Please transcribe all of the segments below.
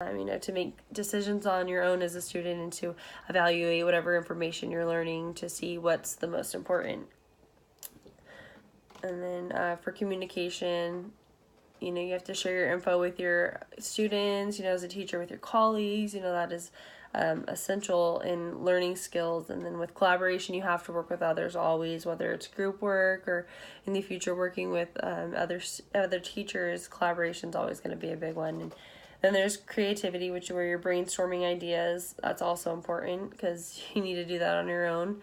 to make decisions on your own as a student and to evaluate whatever information you're learning to see what's the most important. And then for communication, you have to share your info with your students, as a teacher with your colleagues, that is essential in learning skills. And then with collaboration, you have to work with others always, whether it's group work or in the future working with other teachers. Collaboration is always going to be a big one. And then there's creativity, which is where you're brainstorming ideas. That's also important because you need to do that on your own.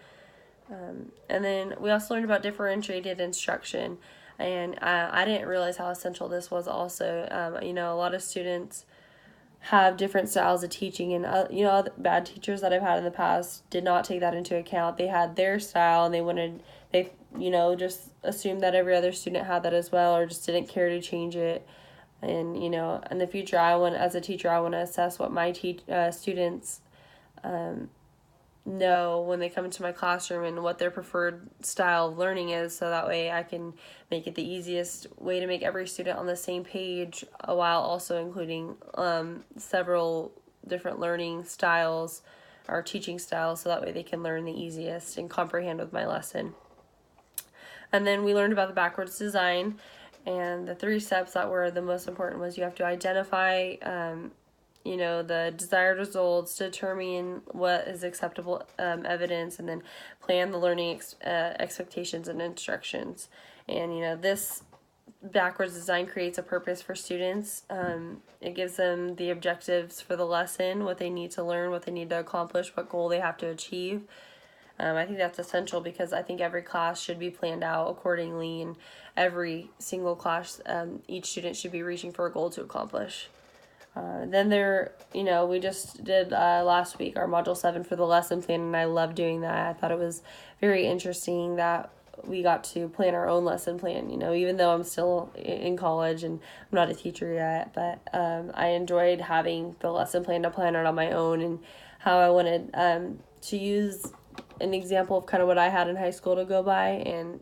And then we also learned about differentiated instruction. And I didn't realize how essential this was also. A lot of students have different styles of teaching, and other bad teachers that I've had in the past did not take that into account. They had their style, and they just assumed that every other student had that as well, or just didn't care to change it. And in the future, as a teacher, I want to assess what my students know when they come into my classroom and what their preferred style of learning is, so that way I can make it the easiest way to make every student on the same page, while also including several different learning styles or teaching styles, so that way they can learn the easiest and comprehend with my lesson. And then we learned about the backwards design, and the 3 steps that were the most important was you have to identify the desired results, determine what is acceptable evidence, and then plan the learning expectations and instructions. And this backwards design creates a purpose for students. It gives them the objectives for the lesson, what they need to learn, what they need to accomplish, what goal they have to achieve. I think that's essential because I think every class should be planned out accordingly, and every single class, each student should be reaching for a goal to accomplish. Then we just did last week our Module 7 for the lesson plan, and I love doing that. I thought it was very interesting that we got to plan our own lesson plan, even though I'm still in college and I'm not a teacher yet. But I enjoyed having the lesson plan to plan it on my own, and how I wanted to use an example of kind of what I had in high school to go by, and,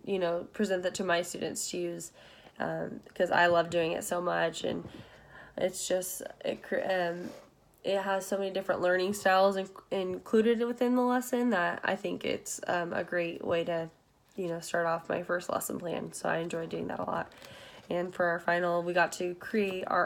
present that to my students to use, because I love doing it so much. And it's just, it has so many different learning styles included within the lesson that I think it's a great way to, start off my first lesson plan. So I enjoyed doing that a lot. And for our final, we got to create our